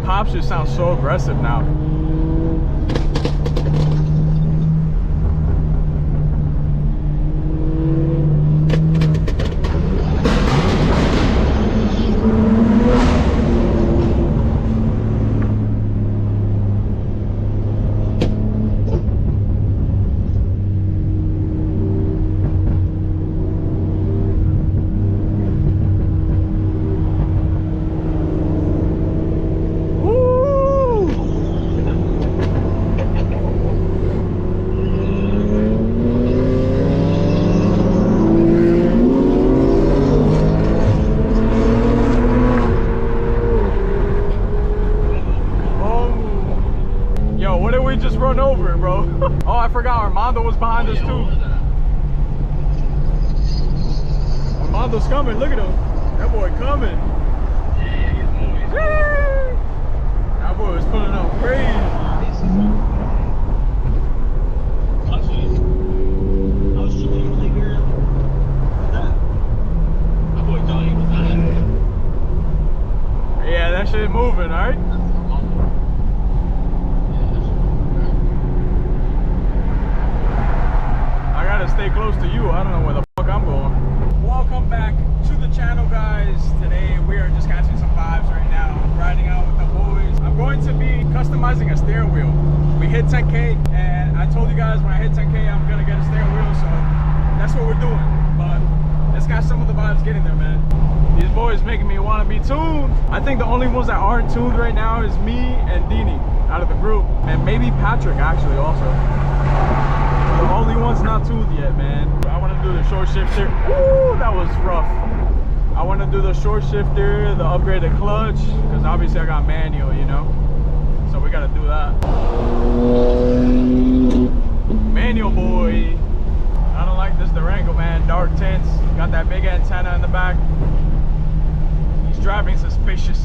pops just sound so aggressive now. Just run over it, bro. Oh, I forgot Armando was behind us too. Armando's coming, look at him. That boy coming. That boy was pulling up crazy. Yeah, that shit moving, alright? Stay close to you. I don't know where the fuck I'm going. Welcome back to the channel, guys. Today we are just catching some vibes right now, riding out with the boys. I'm going to be customizing a steering wheel. We hit 10K and I told you guys when I hit 10K I'm gonna get a steering wheel, so that's what we're doing. But let's catch some of the vibes getting there, man. These boys making me want to be tuned. I think the only ones that aren't tuned right now is me and Dini out of the group, and maybe Patrick actually also. The only one's not tuned yet, man. I want to do the short shifter. Ooh, that was rough. I want to do the short shifter, the upgraded clutch, because obviously I got manual, you know. So we got to do that. Manual boy. I don't like this Durango, man. Dark tints. Got that big antenna in the back. He's driving suspicious.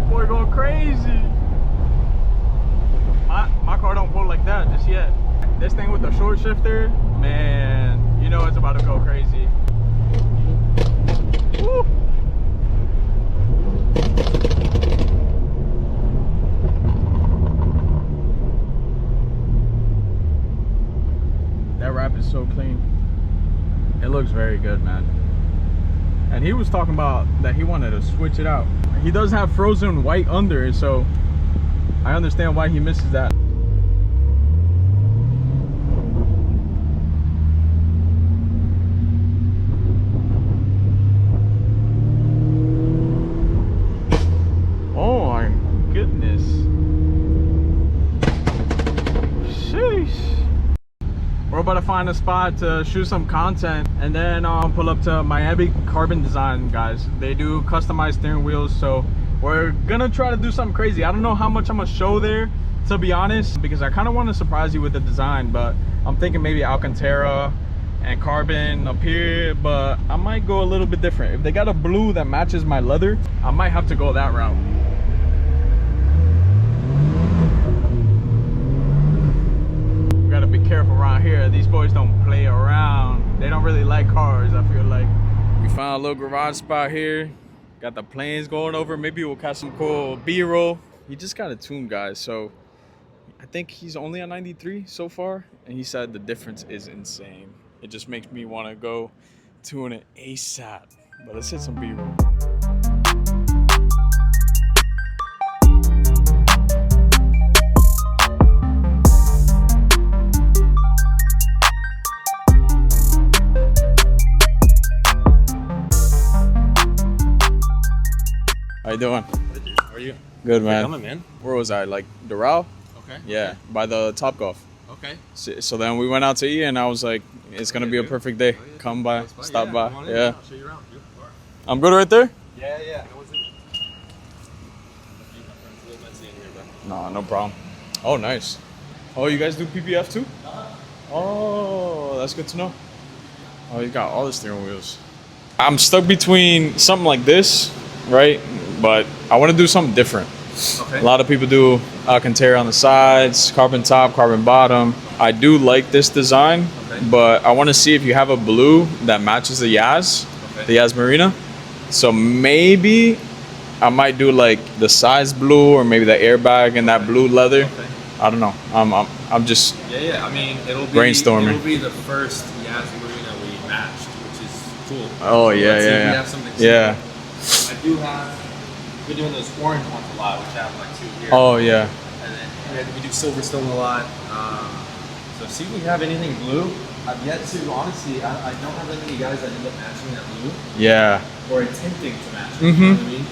Boy going crazy. My car don't pull like that just yet. This thing with the short shifter, man, you know it's about to go crazy. Woo. That wrap is so clean. It looks very good, man. And he was talking about that he wanted to switch it out. He does have frozen white under it, so I understand why he misses that. Oh my goodness. Sheesh. We're about to find a spot to shoot some content and then pull up to Miami Carbon Design, guys. They do customized steering wheels, so we're gonna try to do something crazy. I don't know how much I'm gonna show there, to be honest, because I kind of want to surprise you with the design, but I'm thinking maybe Alcantara and carbon up here, but I might go a little bit different. If they got a blue that matches my leather, I might have to go that route. Gotta be careful around here. These boys don't play around. They don't really like cars, I feel like. We found a little garage spot here. Got the planes going over. Maybe we'll catch some cool B-roll. He just got it tuned, guys, so I think he's only on 93 so far, and he said the difference is insane. It just makes me want to go tune it ASAP. But let's hit some B-roll. How you doing? Good, dude. How are you? Good, man. Coming, man. Where was I? Like Doral? Okay. Yeah, by the Topgolf. Okay. So then we went out to eat, and I was like, it's gonna be a perfect day. Oh, yeah. Come by, stop by. Come on in. Yeah. I'll show you around. Beautiful car. I'm good right there? Yeah. No problem. Oh, nice. Oh, you guys do PPF too? Oh, that's good to know. Oh, you got all the steering wheels. I'm stuck between something like this, right? But I want to do something different. Okay. A lot of people do Alcantara on the sides, carbon top, carbon bottom. I do like this design, Okay. but I want to see if you have a blue that matches the Yaz, the Yaz Marina. So maybe I might do like the size blue or maybe the airbag and that blue leather. Okay. I don't know. I'm just Yeah. I mean, brainstorming. It'll be the first Yaz Marina we matched, which is cool. Oh So yeah, let's see if we yeah, have something yeah. similar. I do have. We're doing those orange ones a lot, which I have like 2 here. Oh yeah. And then we do Silverstone a lot. So see if we have anything blue. I've yet to, honestly, I don't have any guys that end up matching that blue. Yeah. Or attempting to match it, you know what I mean?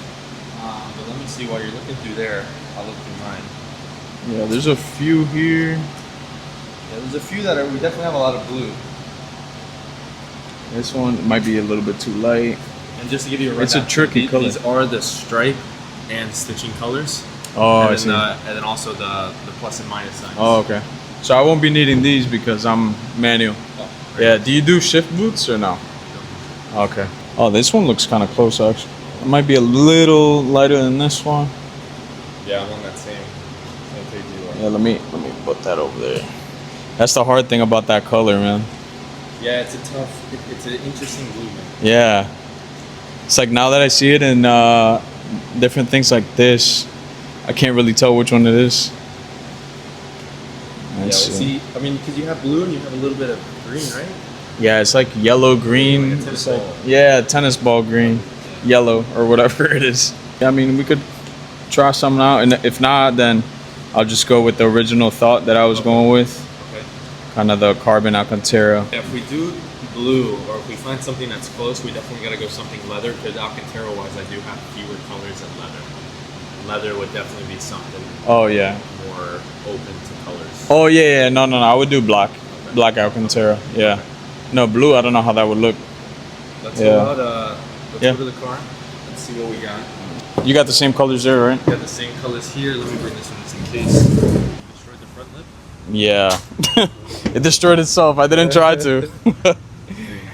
But let me see, while you're looking through there, I'll look through mine. Yeah, there's a few here. Yeah, there's a few that we definitely have a lot of blue. This one might be a little bit too light. And just to give you a It's a rundown, tricky color. These are the stripe and stitching colors. Oh, and I then see. And then also the plus and minus signs. Oh, okay. So I won't be needing these because I'm manual. Oh, Yeah, do you do shift boots or no? Okay. Oh, this one looks kind of close actually. It might be a little lighter than this one. Yeah, I'm on that same page you are. Yeah, let me put that over there. That's the hard thing about that color, man. Yeah, it's an interesting blue, man. Yeah. It's like now that I see it in different things like this, I can't really tell which one it is. Yeah, Let's see, I mean, because you have blue and you have a little bit of green, right? Yeah, it's like yellow green. Like a tennis ball. Yeah, tennis ball green, yellow or whatever it is. I mean, we could try something out, and if not, then I'll just go with the original thought that I was going with, Okay. kind of the carbon Alcantara. Yeah, if we do blue, or if we find something that's close, we definitely got to go something leather, because Alcantara-wise, I do have fewer colors than leather. Leather would definitely be something Oh yeah. more open to colors. Oh yeah. No. I would do black, black Alcantara. Yeah. No, blue. I don't know how that would look. Let's Yeah. go out. Let's Yeah. go to the car. Let's see what we got. You got the same colors there, right? We got the same colors here. Let me bring this one just in case. Destroyed the front lip. Yeah. It destroyed itself. I didn't try to. Very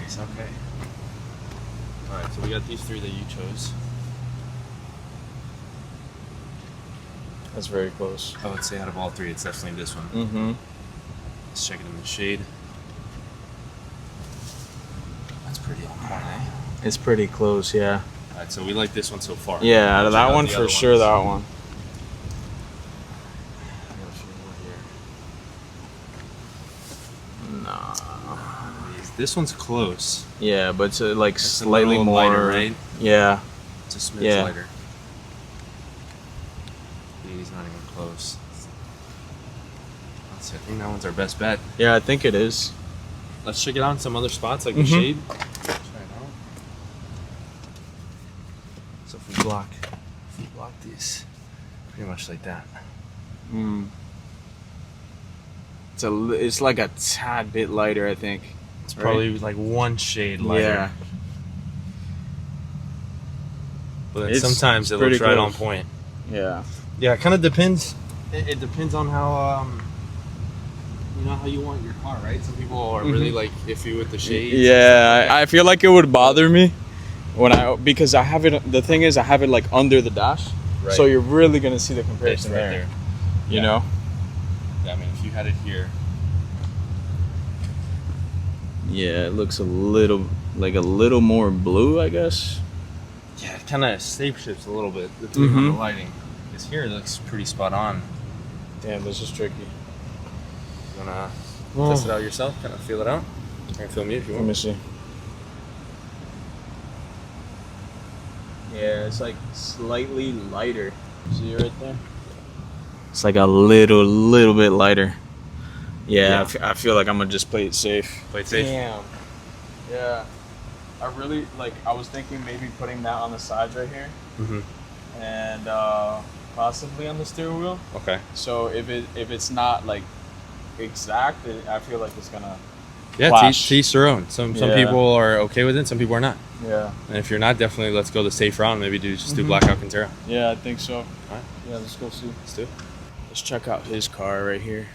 nice. Okay. All right. So we got these 3 that you chose. That's very close. I would say out of all 3, it's definitely this one. Mm-hmm. Let's check it in the shade. That's pretty on point, eh? It's pretty close, yeah. All right, so we like this one so far. Yeah, out of Check that out one the for other sure. ones. That one. I got a few more here. Nah. This one's close. Yeah, but it's like It's a slightly little more lighter, right? Yeah. It's a smidge Yeah. lighter. He's not even close. I think that one's our best bet. Yeah, I think it is. Let's check it out in some other spots, like the Mhm. shade. Try it out. So if we block these, pretty much like that. Mm. It's like a tad bit lighter, I think. It's Right? probably like one shade lighter. Yeah. But then It's sometimes it'll pretty try it on close. point. Yeah. Yeah, it kind of depends. It depends on how you know how you want your car, right? Some people are really like iffy with the shades. Yeah, I feel like it would bother me because I have it. The thing is, I have it like under the dash, Right. so you're really gonna see the It's comparison right there. there. You Yeah. know? Yeah, I mean, if you had it here, Yeah, it looks a little more blue, I guess. yeah, it kind of shape shifts a little bit depending on the Mhm. lighting. Because here it looks pretty spot on. Damn, this is tricky. You wanna test it out yourself? Kind of feel it out. You can film me if you Let me want. see. Yeah, it's like slightly lighter. See right there? It's like a little bit lighter. Yeah, Yeah. I feel like I'm gonna just play it safe. Play it safe. Damn. Yeah. I really I was thinking maybe putting that on the sides right here, Mm-hmm. and possibly on the steering wheel. Okay. So if it's not like exact, I feel like it's gonna. Yeah, Clash. to each their own. Some Yeah. people are okay with it, some people are not. Yeah. And if you're not, definitely let's go the safe route and maybe do Mhm. black Alcantara. Yeah, I think so. Alright. Yeah, let's go see. Let's do it. Let's check out his car right here.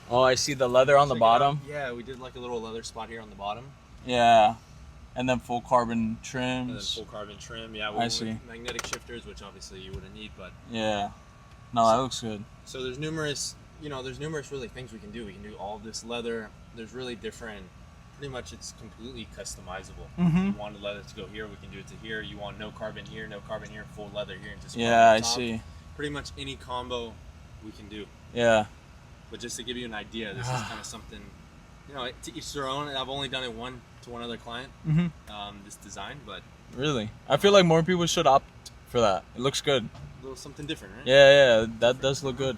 Oh, I see the leather on the bottom. Yeah, we did like a little leather spot here on the bottom. Yeah. And then full carbon And then trims. full carbon trim. Yeah, I see. magnetic shifters, which obviously you wouldn't need, but Yeah. No, that looks good. so there's numerous, there's numerous really things we can do. We can do all this leather. There's really different. Pretty much, it's completely customizable. Mm-hmm. You want the leather to go here, we can do it to here. You want no carbon here, full leather here, and just Yeah, on I top. see. Pretty much any combo we can do. Yeah. But just to give you an idea, this is kind of something, to each their own. I've only done it to one other client, this design, but Really? I feel like more people should opt for that. It looks good. a little something different, right? Yeah, that does look good.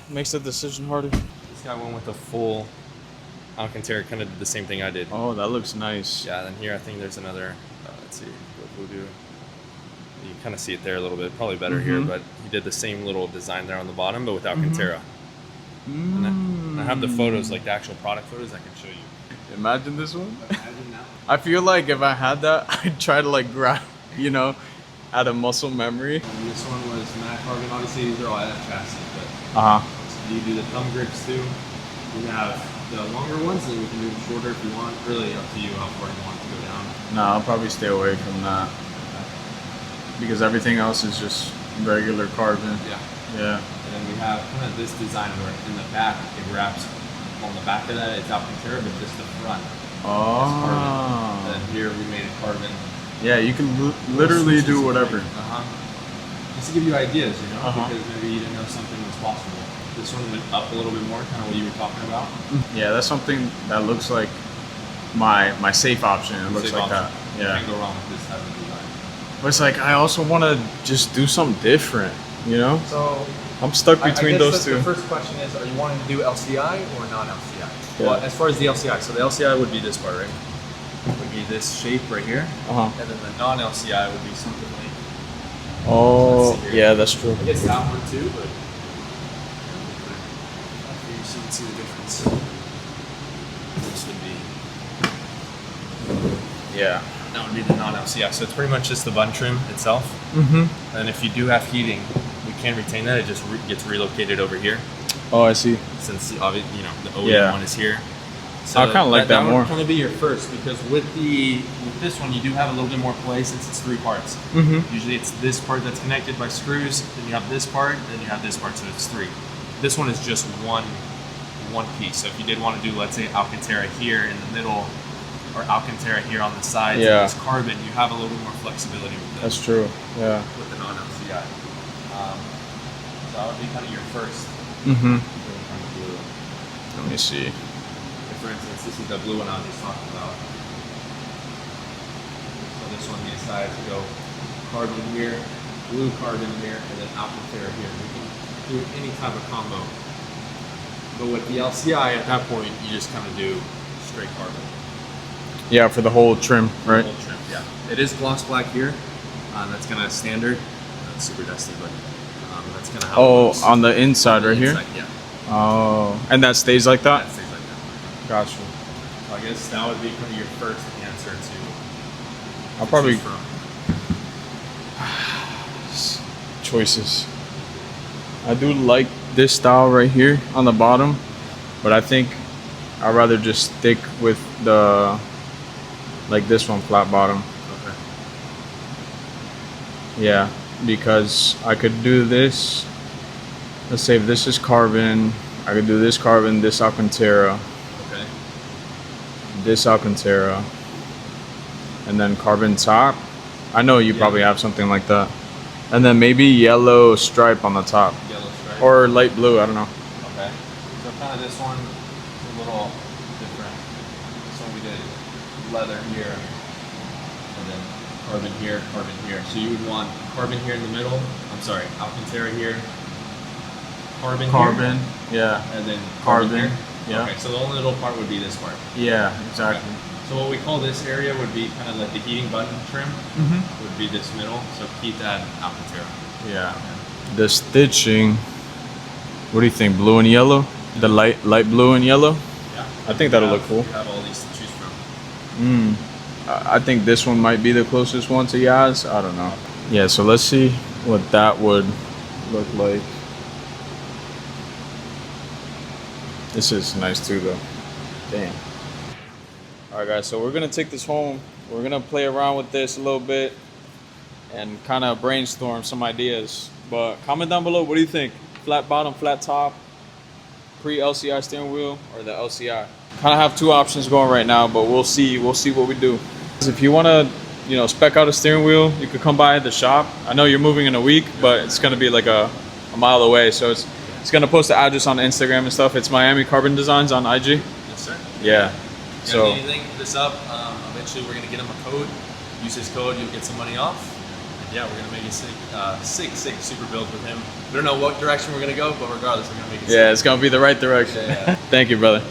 Makes the decision harder. This guy went with the full Alcantara, kind of did the same thing I did. Oh, that looks nice. Yeah, then here I think there's another, let's see, Voodoo. You kind of see it there a little bit, probably better here, but he did the same little design there on the bottom, but with Alcantara. And I have the photos, like the actual product photos, I can show you. Imagine this one. Imagine that. I feel like if I had that, I'd try to like grab, out of muscle memory. And this one was matte carbon. Obviously, these are all out of chassis, but Uh-huh. you do the thumb grips too. We have the longer ones, and we can do them shorter if you want. Really up to you how far you want it to go down. No, I'll probably stay away from that. Because everything else is just regular carbon. Yeah. Yeah. And then we have kind of this design where in the back, it wraps on the back of that, it's Alcantara, but just the front. Oh. And then here we made it carbon. Yeah, you can literally do whatever. Just to give you ideas, Uh-huh. because maybe you didn't know something was possible. This one went up a little bit more, kind of what you were talking about. Yeah, that's something that looks like my safe option. It looks Safe like option. that. You Yeah. can't go wrong with this type of design. But it's like I also want to just do something different, So I'm stuck between I guess those two. The first question is, are you wanting to do LCI or non-LCI? Yeah. Well, as far as the LCI, so the LCI would be this part, right? Would be this shape right here. Uh-huh. And then the non-LCI would be something like, Oh, Let's see here. yeah, that's true. I guess that one too, but you should see the difference. This would be, Yeah. that would be the non-LCI. So it's pretty much just the bun trim itself. Mm-hmm. And if you do have heating, we can retain that. It just gets relocated over here. Oh, I see. Since the OEM Yeah. one is here. I kinda like that more. would kind of be your first, because with this one you do have a little bit more play since it's 3 parts. Mm-hmm. Usually it's this part that's connected by screws, then you have this part, then you have this part, so it's 3. This one is just one piece. So if you did want to do, let's say, Alcantara here in the middle, or Alcantara here on the sides, Yeah. and this carbon, you have a little bit more flexibility with That's true. Yeah. with the non-LCI. So that would be kind of your first. Mm-hmm. Kind of blue. Let me see. For instance, this is the blue one I was just talking about. So this one we decided to go carbon here, blue carbon here, and then Alcantara here. We can do any type of combo. But with the LCI, at that point, you just kind of do straight carbon. Yeah, for the whole trim, right? Full trim, yeah. It is gloss black here. That's kind of standard. Not super dusty, but that's kind of how it looks. On the inside right here? Inside, yeah. Oh, and that stays like that? That stays like that. Gotcha. So I guess that would be kind of your first answer to. I'll probably choose from. choices. I do like this style right here on the bottom, but I think I'd rather just stick with like this one, flat bottom. Okay. Yeah, because I could do this. Let's say if this is carbon, I could do this carbon, this Alcantara, Okay. this Alcantara, and then carbon top. I know you probably have something like that. And then maybe yellow stripe on the top. Yellow stripe. Or light blue, I don't know. Okay. So kind of this one is a little different. So we did leather here, and then carbon here, carbon here. So you would want carbon here in the middle. I'm sorry, Alcantara here. Carbon here, yeah. and then Carbon, here. yeah. Okay, so the only little part would be this part. Yeah, exactly. Okay. So what we call this area would be kind of like the heating button trim. Mm-hmm. Would be this middle. So keep that Alcantara. Yeah. The stitching, what do you think, blue and yellow? The light blue and yellow? Yeah. I think that'll look cool. You have all these to choose from. I think this one might be the closest one to Yaz. I don't know. Yeah, so let's see what that would look like. This is nice too though. Damn. All right, guys, so we're gonna take this home. We're gonna play around with this a little bit and kind of brainstorm some ideas. But comment down below, what do you think? Flat bottom, flat top, pre-LCR steering wheel, or the LCR? Kind of have two options going right now, but we'll see what we do. If you want to, you know, spec out a steering wheel, you could come by the shop. I know you're moving in a week, but it's gonna be like a mile away, so it's gonna post the address on Instagram and stuff. It's Miami Carbon Designs on IG. Yes, sir. Yeah. So anything this up, eventually we're gonna get him a code. Use his code, you'll get some money off. And yeah, we're gonna make a sick super build with him. We don't know what direction we're gonna go, but regardless, we're gonna make it sick. yeah, it's gonna be the right direction. Yeah. Thank you, brother.